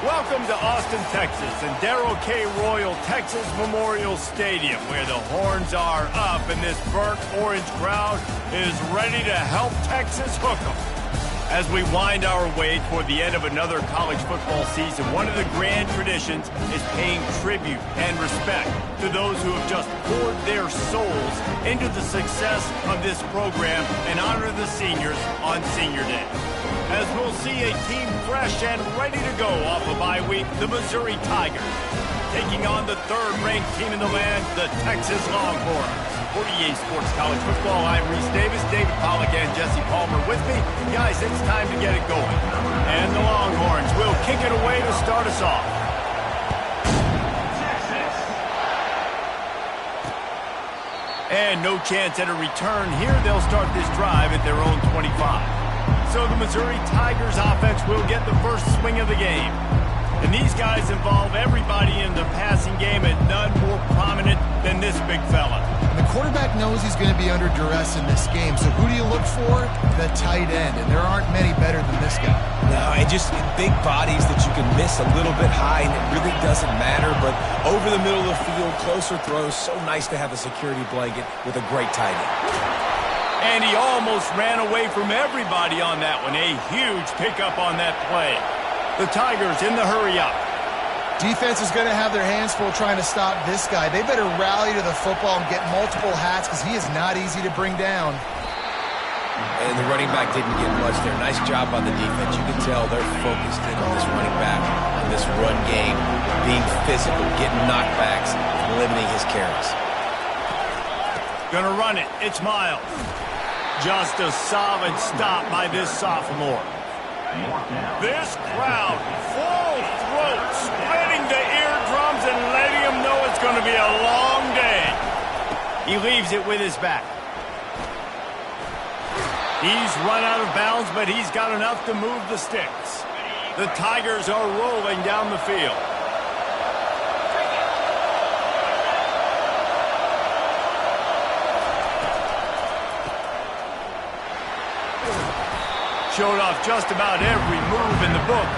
Welcome to Austin, Texas, and Darrell K. Royal Texas Memorial Stadium, where the horns are up and this burnt orange crowd is ready to help Texas hook 'em. As we wind our way toward the end of another college football season, one of the grand traditions is paying tribute and respect to those who have just poured their souls into the success of this program and honor the seniors on Senior Day. As we'll see a team fresh and ready to go off a bye week, the Missouri Tigers, taking on the third-ranked team in the land, the Texas Longhorns. For EA Sports College Football, I'm Reese Davis, David Pollack, and Jesse Palmer with me. Guys, it's time to get it going. And the Longhorns will kick it away to start us off. And no chance at a return here. They'll start this drive at their own 25. So the Missouri Tigers offense will get the first swing of the game. And these guys involve everybody in the passing game, and none more prominent than this big fella. The quarterback knows he's going to be under duress in this game, so who do you look for? The tight end, and there aren't many better than this guy. No, and just big bodies that you can miss a little bit high, and it really doesn't matter, but over the middle of the field, closer throws, so nice to have a security blanket with a great tight end. And he almost ran away from everybody on that one. A huge pickup on that play. The Tigers in the hurry-up. Defense is going to have their hands full trying to stop this guy. They better rally to the football and get multiple hats because he is not easy to bring down. And the running back didn't get much there. Nice job by the defense. You can tell they're focused in on this running back, on this run game, being physical, getting knockbacks, limiting his carries. Gonna run it. It's Miles. Just a solid stop by this sophomore. This crowd, full throat, splitting the eardrums and letting them know it's going to be a long day. He leaves it with his back. He's run out of bounds, but he's got enough to move the sticks. The Tigers are rolling down the field. Showed off just about every move in the book,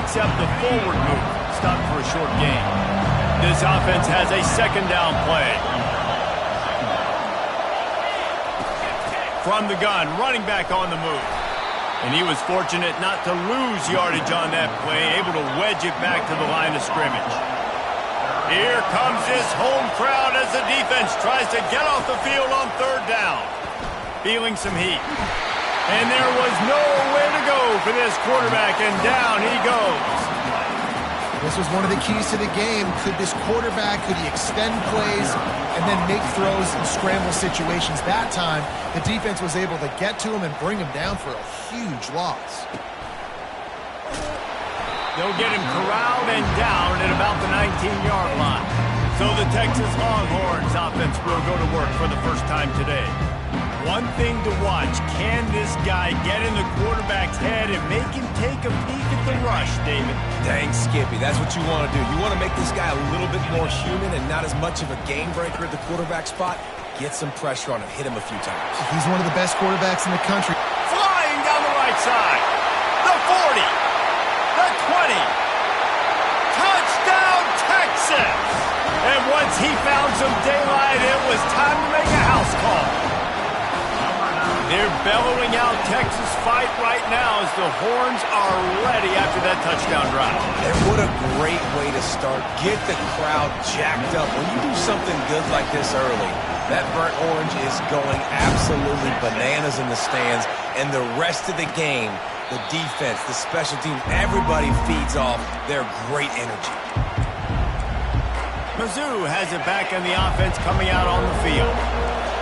except the forward move, stopped for a short gain. This offense has a second down play. From the gun, running back on the move. And he was fortunate not to lose yardage on that play, able to wedge it back to the line of scrimmage. Here comes this home crowd as the defense tries to get off the field on third down. Feeling some heat. And there was nowhere to go for this quarterback, and down he goes. This was one of the keys to the game. Could this quarterback, could he extend plays and then make throws in scramble situations? That time, the defense was able to get to him and bring him down for a huge loss. They'll get him corralled and down at about the 19-yard line. So the Texas Longhorns offense will go to work for the first time today. One thing to watch, can this guy get in the quarterback's head and make him take a peek at the rush, David? Dang, Skippy, that's what you want to do. You want to make this guy a little bit more human and not as much of a game breaker at the quarterback spot. Get some pressure on him, hit him a few times. He's one of the best quarterbacks in the country. Flying down the right side. The 40. The 20. Touchdown, Texas! And once he found some daylight, it was time to make a house call. They're bellowing out Texas fight right now as the horns are ready after that touchdown drive. And what a great way to start. Get the crowd jacked up. When you do something good like this early, that burnt orange is going absolutely bananas in the stands. And the rest of the game, the defense, the special teams, everybody feeds off their great energy. Mizzou has it back in the offense coming out on the field.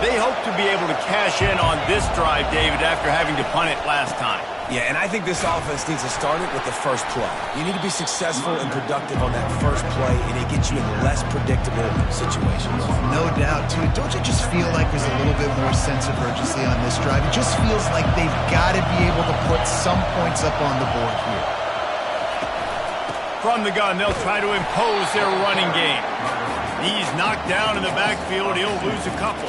They hope to be able to cash in on this drive, David, after having to punt it last time. Yeah, and I think this offense needs to start it with the first play. You need to be successful and productive on that first play, and it gets you in less predictable situations. No doubt, too. Don't you just feel like there's a little bit more sense of urgency on this drive? It just feels like they've got to be able to put some points up on the board here. From the gun, they'll try to impose their running game. He's knocked down in the backfield. He'll lose a couple.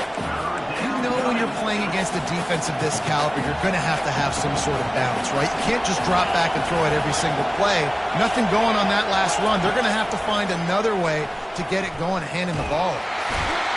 know when you're playing against a defense of this caliber, you're going to have some sort of balance, right? You can't just drop back and throw it every single play. Nothing going on that last run. They're going to have to find another way to get it going, handing the ball.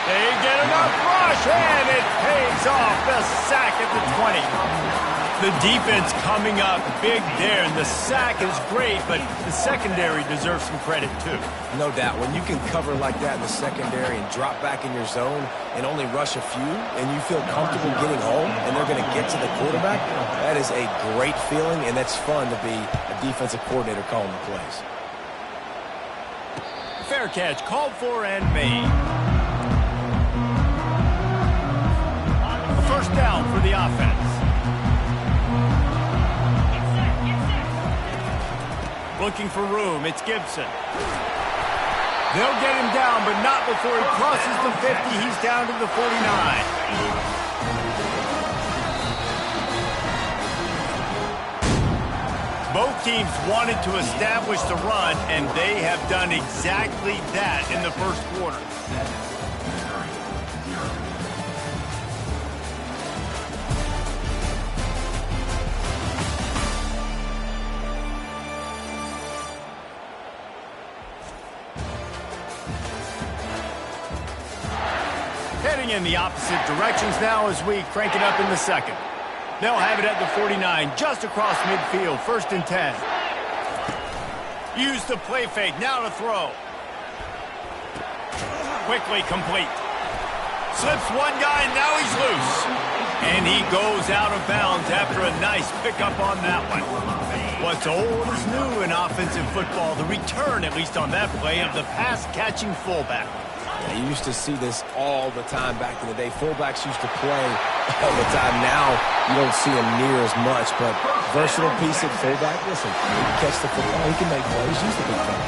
They get enough rush, and it pays off. The sack at the 20. The defense coming up big there, and the sack is great, but the secondary deserves some credit too. No doubt. When you can cover like that in the secondary and drop back in your zone and only rush a few, and you feel comfortable getting home, and they're going to get to the quarterback, that is a great feeling, and it's fun to be a defensive coordinator calling the plays. Fair catch called for and made. A first down for the offense. Looking for room, it's Gibson. They'll get him down, but not before he crosses the 50. He's down to the 49. Both teams wanted to establish the run, and they have done exactly that in the first quarter. Heading in the opposite directions now as we crank it up in the second. They'll have it at the 49, just across midfield, 1st and 10. Use the play fake, now to throw. Quickly complete. Slips one guy, now he's loose. And he goes out of bounds after a nice pickup on that one. What's old is new in offensive football, the return, at least on that play, of the pass-catching fullback. Yeah, you used to see this all the time back in the day. Fullbacks used to play all the time. Now you don't see him near as much, but versatile piece at fullback. Listen, he can catch the football. He can make plays. Use the big thing.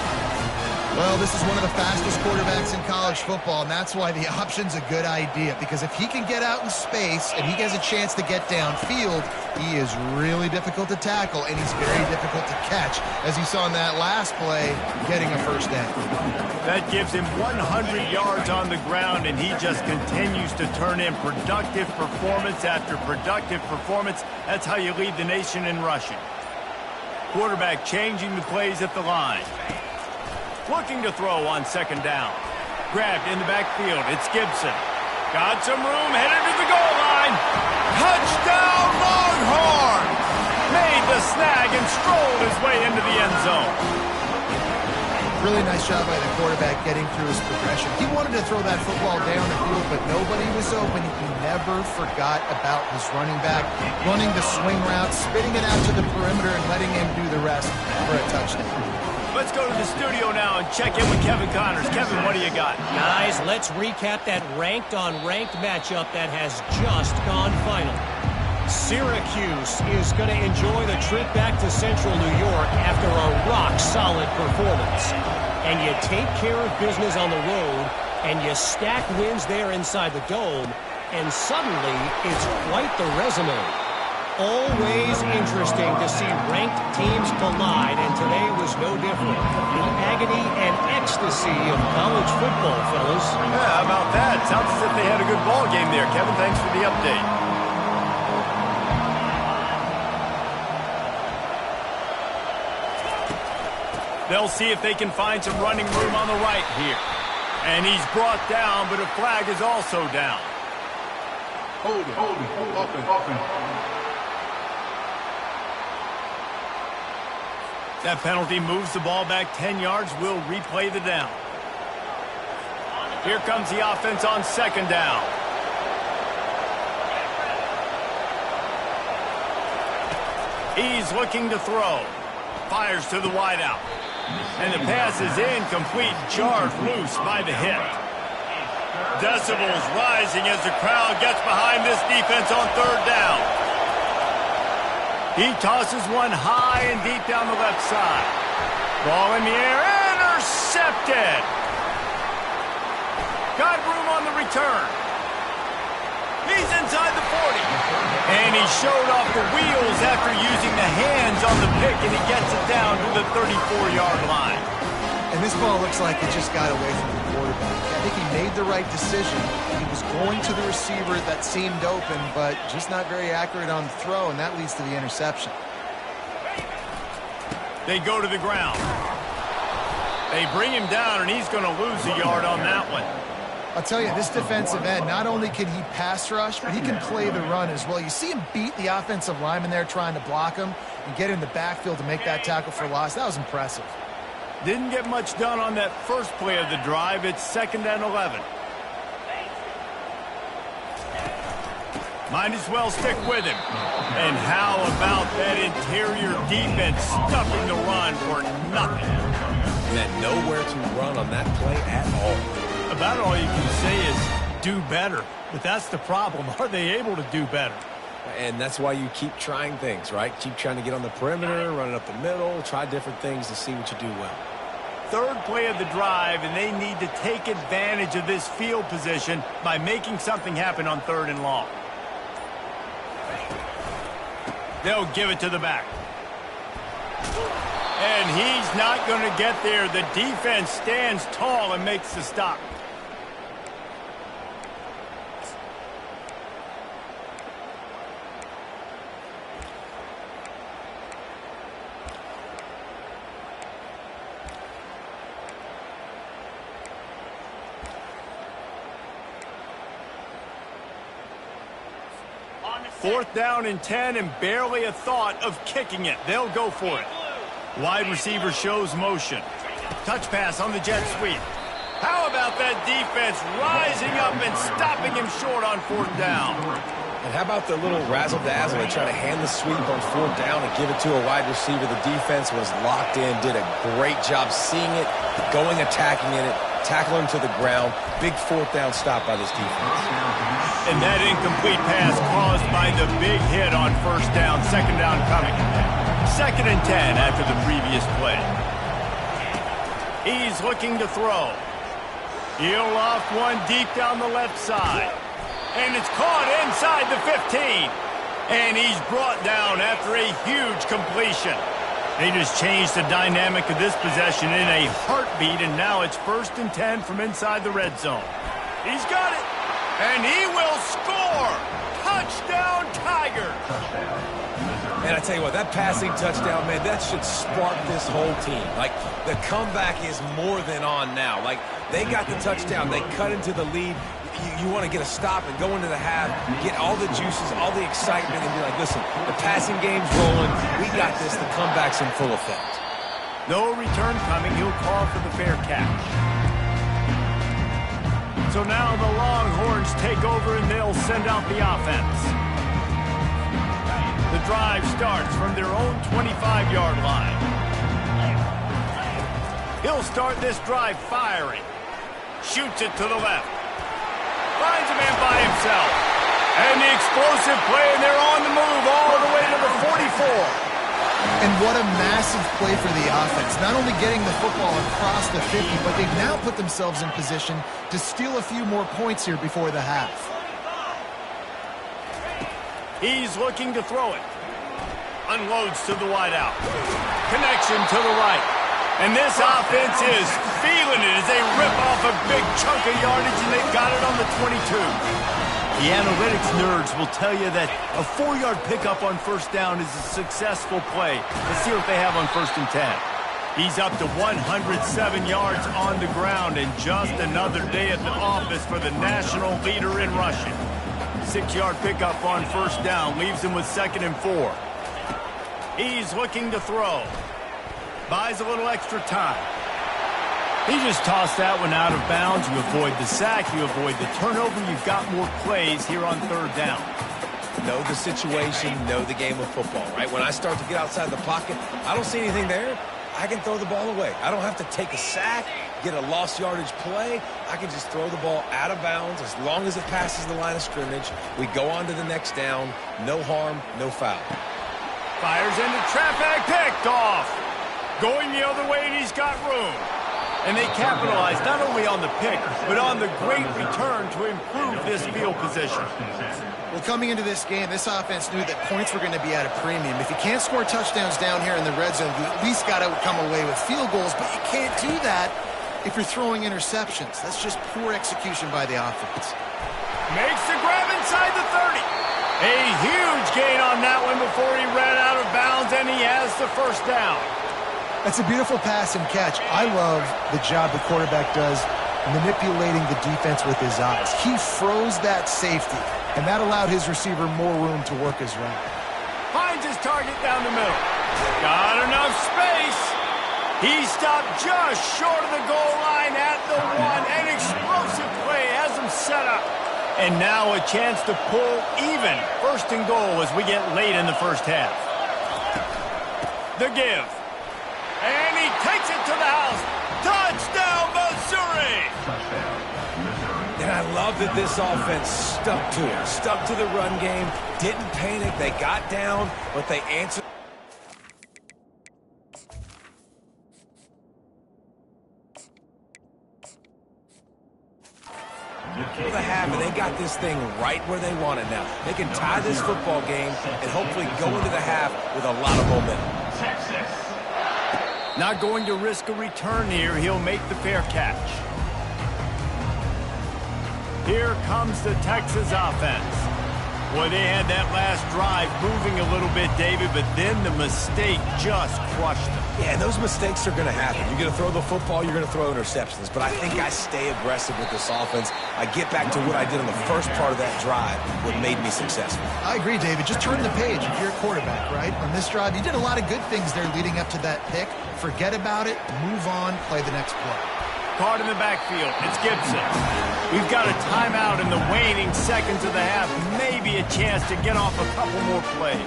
Well, this is one of the fastest quarterbacks in college football, and that's why the option's a good idea, because if he can get out in space and he has a chance to get downfield, he is really difficult to tackle, and he's very difficult to catch, as you saw in that last play, getting a first down. That gives him 100 yards on the ground, and he just continues to turn in productive performance after productive performance. That's how you lead the nation in rushing. Quarterback changing the plays at the line. Looking to throw on 2nd down. Grabbed in the backfield. It's Gibson. Got some room, headed to the goal line. Touchdown, Longhorn! Made the snag and strolled his way into the end zone. Really nice job by the quarterback getting through his progression. He wanted to throw that football down the field, but nobody was open. He never forgot about his running back, running the swing route, spitting it out to the perimeter, and letting him do the rest for a touchdown. Let's go to the studio now and check in with Kevin Connors. Kevin, what do you got? Guys, let's recap that ranked-on-ranked matchup that has just gone final. Syracuse is going to enjoy the trip back to Central New York after a rock-solid performance. And you take care of business on the road, and you stack wins there inside the Dome, and suddenly it's quite the resume. Always interesting to see ranked teams collide, and today was no different. The agony and ecstasy of college football, fellas. Yeah, how about that? Sounds as if they had a good ball game there. Kevin, thanks for the update. They'll see if they can find some running room on the right here. And he's brought down, but a flag is also down. Hold it, open. That penalty moves the ball back 10 yards. We'll replay the down. Here comes the offense on 2nd down. He's looking to throw. Fires to the wideout. And the pass is incomplete, jarred loose by the hit. Decibels rising as the crowd gets behind this defense on 3rd down. He tosses one high and deep down the left side. Ball in the air, intercepted. Got room on the return. He's inside the 40. And he showed off the wheels after using the hands on the pick, and he gets it down to the 34-yard line. And this ball looks like it just got away from the quarterback. I think he made the right decision. He was going to the receiver that seemed open, but just not very accurate on the throw, and that leads to the interception. They go to the ground. They bring him down, and he's going to lose a yard on that one. I'll tell you, this defensive end, not only can he pass rush, but he can play the run as well. You see him beat the offensive lineman there trying to block him and get in the backfield to make that tackle for loss. That was impressive. Didn't get much done on that first play of the drive. It's 2nd and 11. Might as well stick with him. And how about that interior defense stuffing the run for nothing? He had nowhere to run on that play at all. About all you can say is do better. But that's the problem. Are they able to do better? And that's why you keep trying things, right? Keep trying to get on the perimeter, run it up the middle, try different things to see what you do well. Third play of the drive, and they need to take advantage of this field position by making something happen on 3rd and long. They'll give it to the back. And he's not going to get there. The defense stands tall and makes the stop. Fourth down and 10, and barely a thought of kicking it. They'll go for it. Wide receiver shows motion. Touch pass on the jet sweep. How about that defense rising up and stopping him short on 4th down? And how about the little razzle-dazzle? They try to hand the sweep on 4th down and give it to a wide receiver. The defense was locked in, did a great job seeing it, going, attacking in it, tackling to the ground. Big 4th down stop by this defense. And that incomplete pass caused by the big hit on 1st down. 2nd down coming. 2nd and 10 after the previous play. He's looking to throw. He'll loft one deep down the left side. And it's caught inside the 15. And he's brought down after a huge completion. They just changed the dynamic of this possession in a heartbeat, and now it's 1st and 10 from inside the red zone. He's got it. And he will score! Touchdown, Tiger! And I tell you what, that passing touchdown, man, that should spark this whole team. Like, the comeback is more than on now. Like, they got the touchdown. They cut into the lead. You want to get a stop and go into the half, get all the juices, all the excitement, and be like, listen, the passing game's rolling. We got this. The comeback's in full effect. No return coming. He'll call for the fair catch. So now the Longhorns take over, and they'll send out the offense. The drive starts from their own 25-yard line. He'll start this drive firing. Shoots it to the left. Finds a man by himself. And the explosive play, and they're on the move all the way to the 44. And what a massive play for the offense. Not only getting the football across the 50, but they've now put themselves in position to steal a few more points here before the half. He's looking to throw it. Unloads to the wideout. Connection to the right. And this offense is feeling it as they rip off a big chunk of yardage, and they've got it on the 22. The analytics nerds will tell you that a 4-yard pickup on 1st down is a successful play. Let's see what they have on 1st and 10. He's up to 107 yards on the ground, and just another day at the office for the national leader in rushing. 6-yard pickup on 1st down leaves him with 2nd and 4. He's looking to throw. Buys a little extra time. He just tossed that one out of bounds. You avoid the sack, you avoid the turnover. You've got more plays here on 3rd down. Know the situation, know the game of football, right? When I start to get outside the pocket, I don't see anything there. I can throw the ball away. I don't have to take a sack, get a lost yardage play. I can just throw the ball out of bounds as long as it passes the line of scrimmage. We go on to the next down. No harm, no foul. Fires into traffic, picked off. Going the other way, and he's got room. And they capitalized not only on the pick, but on the great return to improve this field position. Well, coming into this game, this offense knew that points were going to be at a premium. If you can't score touchdowns down here in the red zone, you at least got to come away with field goals, but you can't do that if you're throwing interceptions. That's just poor execution by the offense. Makes the grab inside the 30. A huge gain on that one before he ran out of bounds, and he has the first down. That's a beautiful pass and catch. I love the job the quarterback does manipulating the defense with his eyes. He froze that safety, and that allowed his receiver more room to work his route. Finds his target down the middle. Got enough space. He stopped just short of the goal line at the 1. An explosive play has him set up. And now a chance to pull even. First and goal as we get late in the first half. The give. And he takes it to the house. Touchdown, Missouri! And I love that this offense stuck to it. Stuck to the run game. Didn't panic. They got down, but they answered. The half, and they got this thing right where they want it now. They can tie this football game and hopefully go into the half with a lot of momentum. Not going to risk a return here. He'll make the fair catch. Here comes the Texas offense. Boy, they had that last drive moving a little bit, David, but then the mistake just crushed them. Yeah, and those mistakes are going to happen. You're going to throw the football, you're going to throw interceptions. But I think I stay aggressive with this offense. I get back to what I did on the first part of that drive, what made me successful. I agree, David. Just turn the page if you're a quarterback, right? On this drive, you did a lot of good things there leading up to that pick. Forget about it, move on, play the next play. Card in the backfield. It's Gibson. We've got a timeout in the waning seconds of the half. Maybe a chance to get off a couple more plays.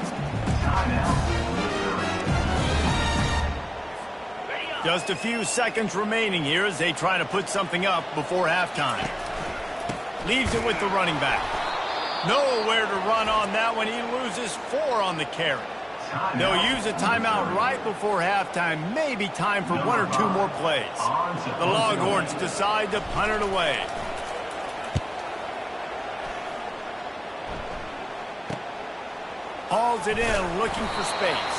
Just a few seconds remaining here as they try to put something up before halftime. Leaves it with the running back. Nowhere to run on that one. He loses 4 on the carry. They'll use a timeout right before halftime. Maybe time for 1 or 2 more plays. The Longhorns decide to punt it away. Hauls it in, looking for space.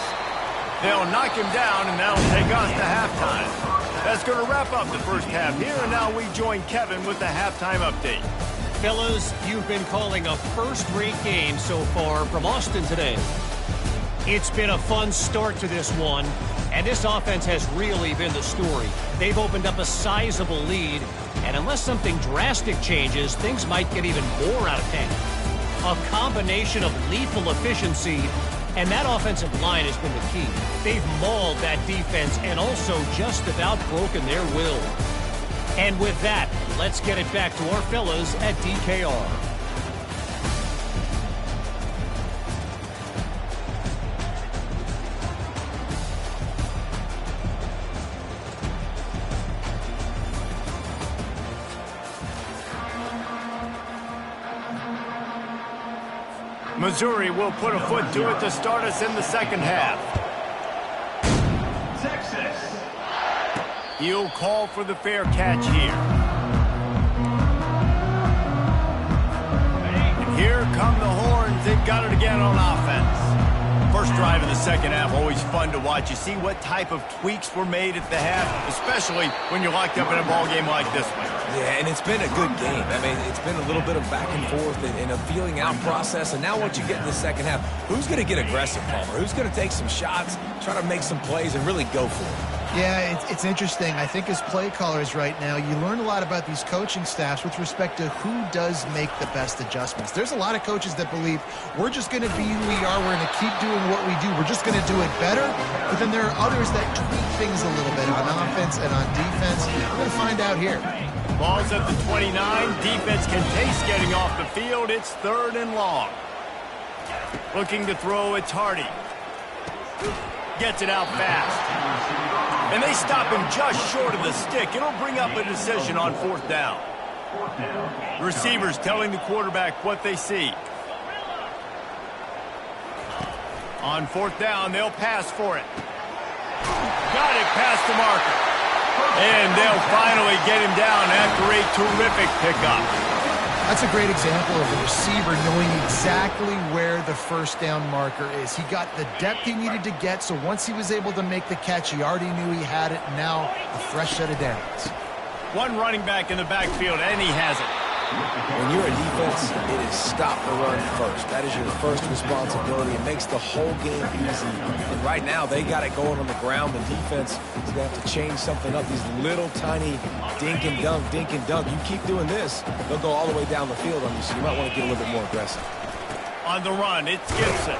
They'll knock him down, and that'll take us to halftime. That's going to wrap up the first half here, and now we join Kevin with the halftime update. Fellas, you've been calling a first-rate game so far from Austin today. It's been a fun start to this one, and this offense has really been the story. They've opened up a sizable lead, and unless something drastic changes, things might get even more out of hand. A combination of lethal efficiency, and that offensive line has been the key. They've mauled that defense and also just about broken their will. And with that, let's get it back to our fellas at DKR. Missouri will put a foot to it to start us in the second half. Texas. He'll call for the fair catch here. And here come the Horns. They've got it again on offense. First drive of the second half, always fun to watch. You see what type of tweaks were made at the half, especially when you're locked up in a ball game like this one. Yeah, and it's been a good game. I mean, it's been a little bit of back and forth and a feeling out process. And now once you get in the second half, who's going to get aggressive, Palmer? Who's going to take some shots, try to make some plays, and really go for it? Yeah, it's interesting. I think as play callers right now, you learn a lot about these coaching staffs with respect to who does make the best adjustments. There's a lot of coaches that believe we're just going to be who we are. We're going to keep doing what we do. We're just going to do it better. But then there are others that tweak things a little bit on offense and on defense. We're going to find out here. Ball's at the 29. Defense can taste getting off the field. It's 3rd and long. Looking to throw, it's Hardy. Gets it out fast. And they stop him just short of the stick. It'll bring up a decision on 4th down. Receivers telling the quarterback what they see. On 4th down, they'll pass for it. Got it past the marker. And they'll finally get him down after a terrific pickup. That's a great example of the receiver knowing exactly where the first down marker is. He got the depth he needed to get, so once he was able to make the catch, he already knew he had it. Now a fresh set of downs. One running back in the backfield, and he has it. When you're a defense, it is stop the run first. That is your first responsibility. It makes the whole game easy. And right now, they got it going on the ground. The defense is going to have to change something up. These little tiny dink and dunk, dink and dunk. You keep doing this, they'll go all the way down the field on you, so you might want to get a little bit more aggressive. On the run, it's Gibson.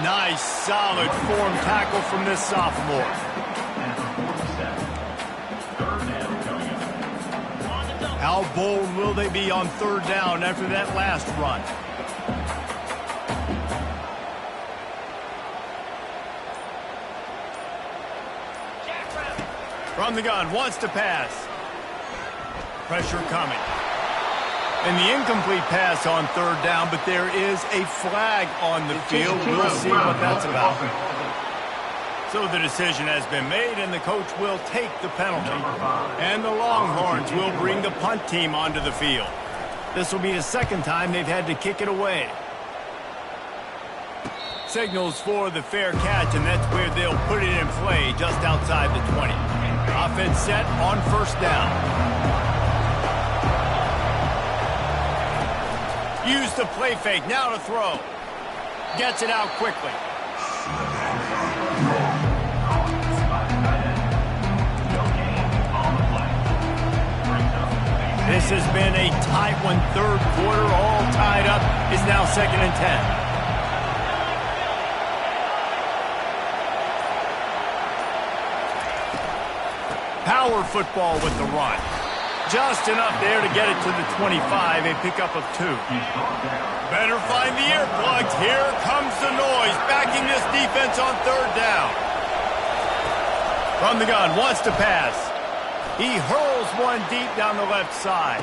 Nice, solid form tackle from this sophomore. How bold will they be on third down after that last run? From the gun, wants to pass. Pressure coming. And the incomplete pass on third down, but there is a flag on the field. We'll see what that's about. So the decision has been made, and the coach will take the penalty. And the Longhorns will bring the punt team onto the field. This will be the second time they've had to kick it away. Signals for the fair catch, and that's where they'll put it in play just outside the 20. Offense set on first down. Use the play fake, now to throw. Gets it out quickly. This has been a tight one. Third quarter, all tied up. It's now 2nd and 10. Power football with the run. Just enough there to get it to the 25, a pickup of 2. Better find the earplugs. Here comes the noise, backing this defense on third down. From the gun, wants to pass. He hurls one deep down the left side.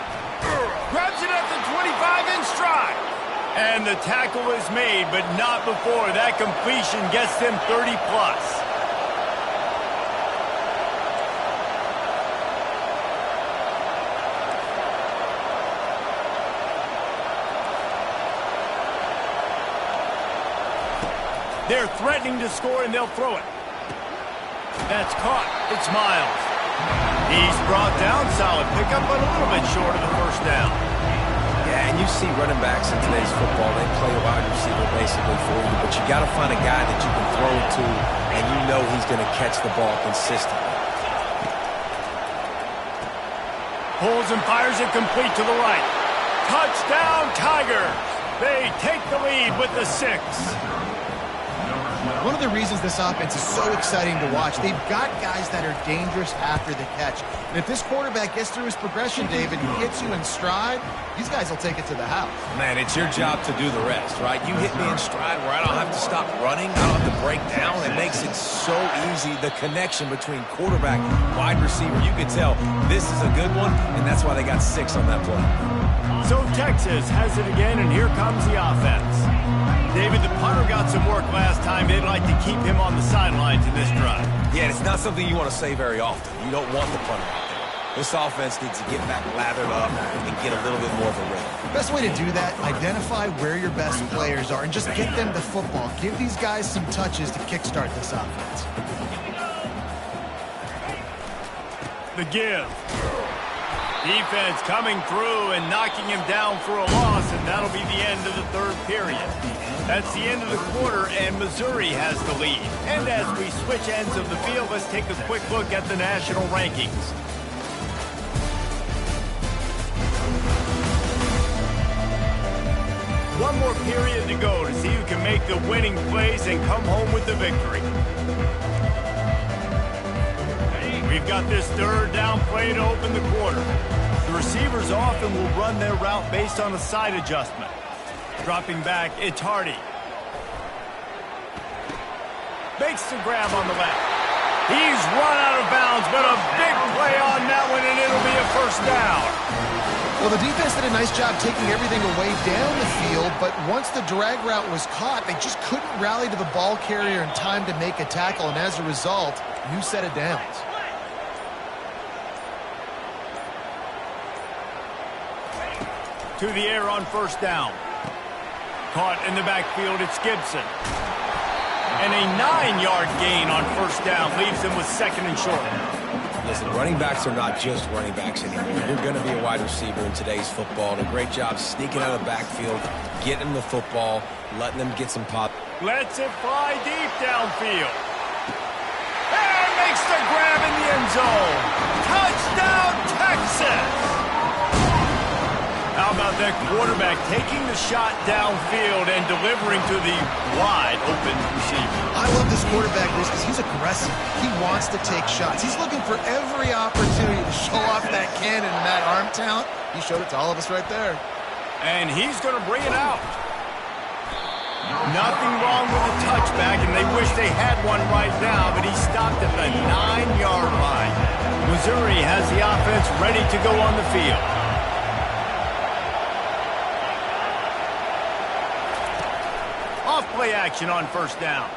Grabs it at the 25 in stride. And the tackle is made, but not before that completion gets them 30-plus. They're threatening to score, and they'll throw it. That's caught. It's Miles. He's brought down, solid pickup, but a little bit short of the first down. Yeah, and you see running backs in today's football, they play a wide receiver basically for you, but you got to find a guy that you can throw it to, and you know he's going to catch the ball consistently. Pulls and fires it complete to the right. Touchdown, Tigers! They take the lead with the 6. One of the reasons this offense is so exciting to watch, they've got guys that are dangerous after the catch. And if this quarterback gets through his progression, David, and hits you in stride, these guys will take it to the house. Man, it's your job to do the rest, right? You hit me in stride where I don't have to stop running. I don't have to break down. It makes it so easy, the connection between quarterback and wide receiver. You can tell this is a good one, and that's why they got 6 on that play. So Texas has it again, and here comes the offense. David, the punter got some work last time. They'd like to keep him on the sidelines in this drive. Yeah, it's not something you want to say very often. You don't want the punter out there. This offense needs to get back lathered up and get a little bit more of a rhythm. The best way to do that, identify where your best players are and just get them the football. Give these guys some touches to kickstart this offense. The give. Defense coming through and knocking him down for a loss, and that'll be the end of the third period. That's the end of the quarter, and Missouri has the lead. And as we switch ends of the field, let's take a quick look at the national rankings. One more period to go to see who can make the winning plays and come home with the victory. We've got this third down play to open the quarter. The receivers often will run their route based on a side adjustment. Dropping back, it's Hardy. Makes the grab on the left. He's run out of bounds, but a big play on that one, and it'll be a first down. Well, the defense did a nice job taking everything away down the field, but once the drag route was caught, they just couldn't rally to the ball carrier in time to make a tackle, and as a result, new set of downs. to the air on first down. Caught in the backfield, it's Gibson. And a 9-yard gain on first down leaves him with second and short. Listen, running backs are not just running backs anymore. You're going to be a wide receiver in today's football. And a great job sneaking out of the backfield, getting the football, letting them get some pop. Lets it fly deep downfield. And makes the grab in the end zone. Touchdown, Texas! How about that quarterback taking the shot downfield and delivering to the wide-open receiver? I love this quarterback because he's aggressive. He wants to take shots. He's looking for every opportunity to show off that cannon and that arm talent. He showed it to all of us right there. And he's going to bring it out. Nothing wrong with the touchback, and they wish they had one right now, but he stopped at the 9-yard line. Missouri has the offense ready to go on the field. Off-play action on first down.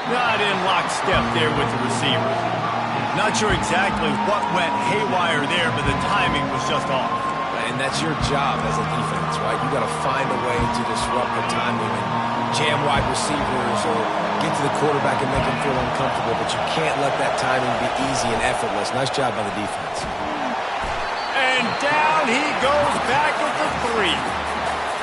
Not in lockstep there with the receiver. Not sure exactly what went haywire there, but the timing was just off. And that's your job as a defense, right? You got to find a way to disrupt the timing and jam wide receivers or get to the quarterback and make him feel uncomfortable, but you can't let that timing be easy and effortless. Nice job by the defense. And down he goes back at the 3.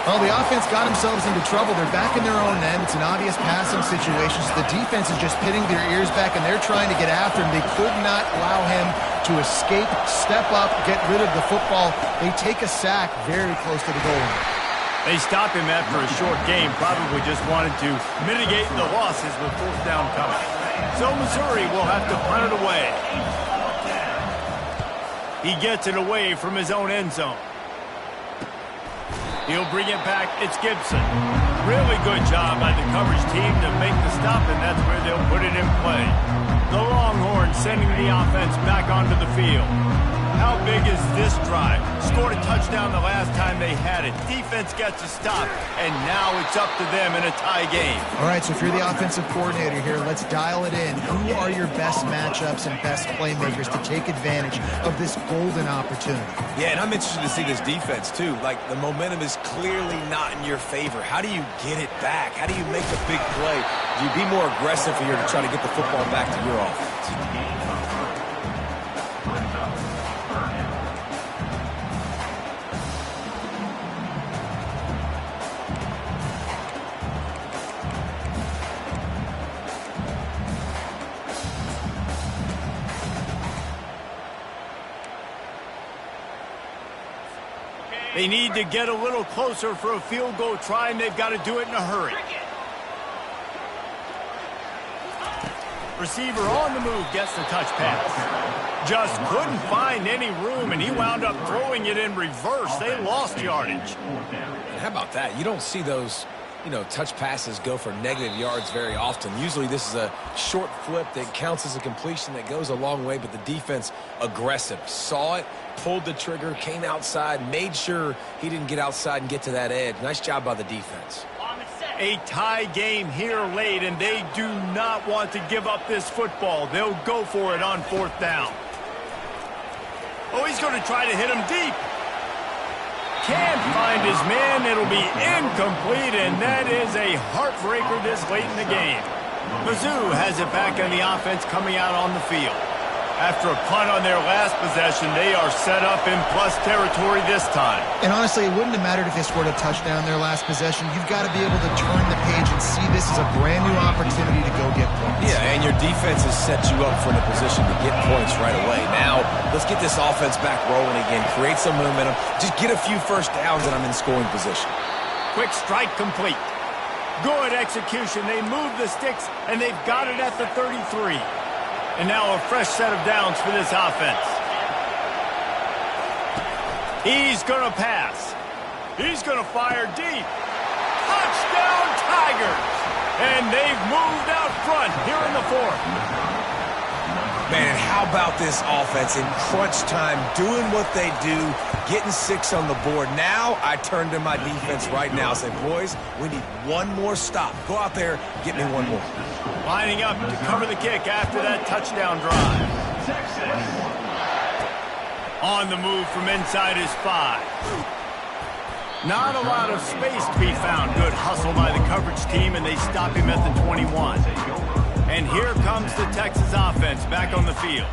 Well, the offense got themselves into trouble. They're back in their own end. It's an obvious passing situation. So the defense is just pitting their ears back, and they're trying to get after him. They could not allow him to escape, step up, get rid of the football. They take a sack very close to the goal line. They stop him after a short game. Probably just wanted to mitigate the losses with fourth down coming. So Missouri will have to punt it away. He gets it away from his own end zone. He'll bring it back. It's Gibson. Really good job by the coverage team to make the stop, and that's where they'll put it in play. The Longhorns sending the offense back onto the field. How big is this drive? Scored a touchdown the last time they had it. Defense gets a stop, and now it's up to them in a tie game. All right, so if you're the offensive coordinator here, let's dial it in. Who are your best matchups and best playmakers to take advantage of this golden opportunity? Yeah, and I'm interested to see this defense, too. Like, the momentum is clearly not in your favor. How do you get it back? How do you make the big play? Do you be more aggressive here to try to get the football back to your offense? They need to get a little closer for a field goal try, and they've got to do it in a hurry. Receiver on the move gets the touch pass. Just couldn't find any room, and he wound up throwing it in reverse. They lost yardage. And how about that? You don't see those, touch passes go for negative yards very often. Usually this is a short flip that counts as a completion that goes a long way, but the defense aggressive. Saw it, pulled the trigger, came outside, made sure he didn't get outside and get to that edge. Nice job by the defense. A tie game here late, and they do not want to give up this football. They'll go for it on fourth down. Oh, he's going to try to hit him deep. Can't find his man. It'll be incomplete, and that is a heartbreaker this late in the game. Mizzou has it back on the offense coming out on the field. After a punt on their last possession, they are set up in plus territory this time. And honestly, it wouldn't have mattered if they scored a touchdown their last possession. You've got to be able to turn the page and see this as a brand new opportunity to go get points. Yeah, and your defense has set you up for the position to get points right away. Now, let's get this offense back rolling again, create some momentum, just get a few first downs, and I'm in scoring position. Quick strike complete. Good execution. They move the sticks, and they've got it at the 33. And now a fresh set of downs for this offense. He's going to pass. He's going to fire deep. Touchdown, Tigers! And they've moved out front here in the fourth. Man, how about this offense in crunch time, doing what they do, getting 6 on the board. Now I turn to my defense right now and say, boys, we need one more stop. Go out there, get me one more. Lining up to cover the kick after that touchdown drive. On the move from inside his 5. Not a lot of space to be found. Good hustle by the coverage team, and they stop him at the 21. And here comes the Texas offense back on the field.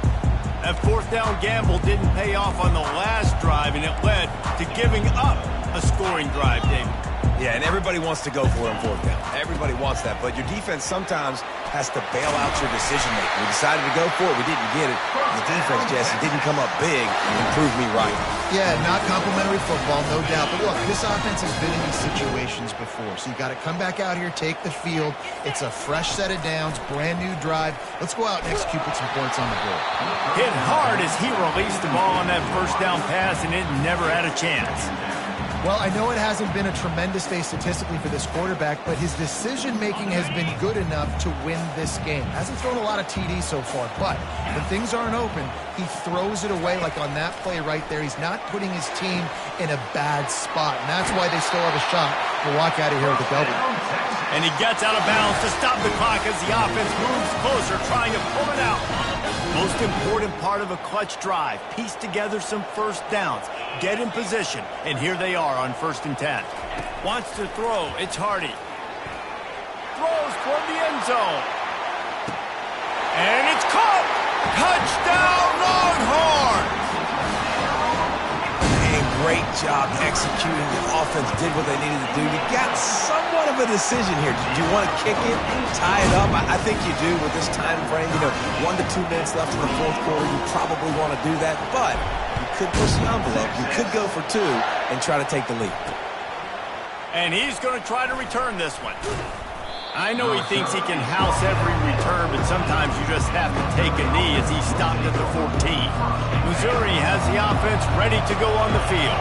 That fourth down gamble didn't pay off on the last drive, and it led to giving up a scoring drive, David. Yeah, and everybody wants to go for it on fourth down. Everybody wants that, but your defense sometimes has to bail out your decision-making. We decided to go for it. We didn't get it. The defense, Jesse, didn't come up big and prove me right. Yeah, not complimentary football, no doubt. But look, this offense has been in these situations before. So you got to come back out here, take the field. It's a fresh set of downs, brand new drive. Let's go out and execute with some points on the board. Hit hard as he released the ball on that first down pass, and it never had a chance. Well, I know it hasn't been a tremendous day statistically for this quarterback, but his decision-making has been good enough to win this game. Hasn't thrown a lot of TDs so far, but when things aren't open, he throws it away like on that play right there. He's not putting his team in a bad spot, and that's why they still have a shot to walk out of here with a W. And he gets out of bounds to stop the clock as the offense moves closer, trying to pull it out. Most important part of a clutch drive, piece together some first downs, get in position, and here they are on 1st and 10. Wants to throw, it's Hardy. Throws toward the end zone. And it's caught! Touchdown Longhorns! And great job executing. The offense did what they needed to do. You got somewhat of a decision here. Do you want to kick it, tie it up? I think you do with this time frame. 1 to 2 minutes left in the fourth quarter. You probably want to do that, but you could push the envelope. You could go for 2 and try to take the lead. And he's going to try to return this one. I know he thinks he can house every return, but sometimes you just have to take a knee as he stopped at the 14. Missouri has the offense ready to go on the field.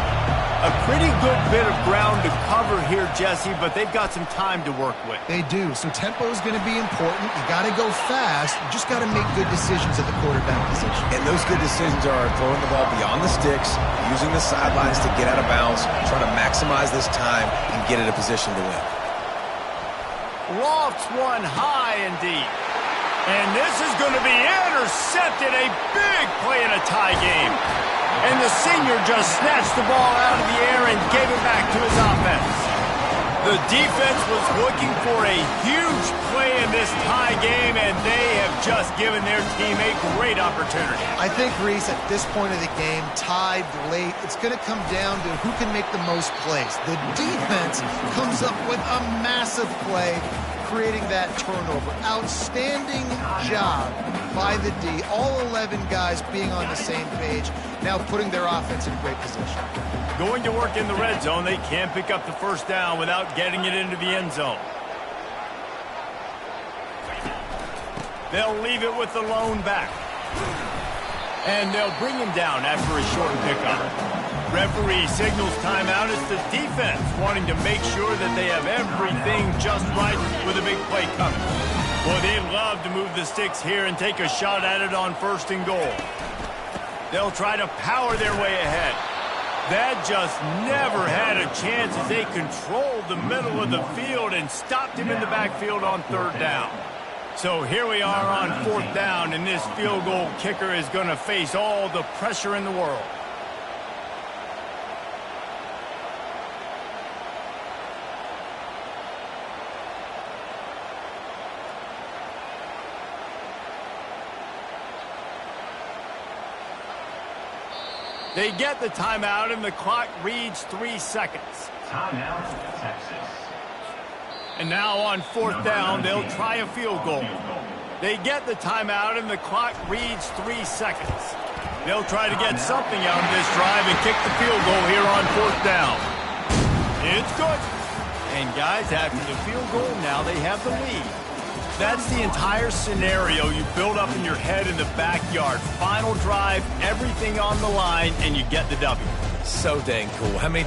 A pretty good bit of ground to cover here, Jesse, but they've got some time to work with. They do, so tempo is going to be important. You got to go fast. You just got to make good decisions at the quarterback position. And those good decisions are throwing the ball beyond the sticks, using the sidelines to get out of bounds, trying to maximize this time and get in a position to win. Lofts one high and deep. And this is going to be intercepted. A big play in a tie game. And the senior just snatched the ball out of the air and gave it back to his offense. The defense was looking for a huge play in this tie game, and they have just given their team a great opportunity. I think, Reese, at this point of the game, tied late, it's going to come down to who can make the most plays. The defense comes up with a massive play, creating that turnover. Outstanding job by the D. All 11 guys being on the same page, now putting their offense in great position. Going to work in the red zone, they can't pick up the first down without getting it into the end zone. They'll leave it with the lone back. And they'll bring him down after a short pickup. Referee signals timeout. It's the defense wanting to make sure that they have everything just right with a big play coming. Boy, they'd love to move the sticks here and take a shot at it on 1st and goal. They'll try to power their way ahead. That just never had a chance as they controlled the middle of the field and stopped him in the backfield on 3rd down. So here we are on 4th down, and this field goal kicker is going to face all the pressure in the world. They get the timeout, and the clock reads 3 seconds. Timeout, Texas. And now on 4th down, they'll try a field goal. They get the timeout, and the clock reads 3 seconds. They'll try to get something out of this drive and kick the field goal here on 4th down. It's good. And guys, after the field goal, now they have the lead. That's the entire scenario you build up in your head in the backyard. Final drive, everything on the line, and you get the W. So dang cool. How many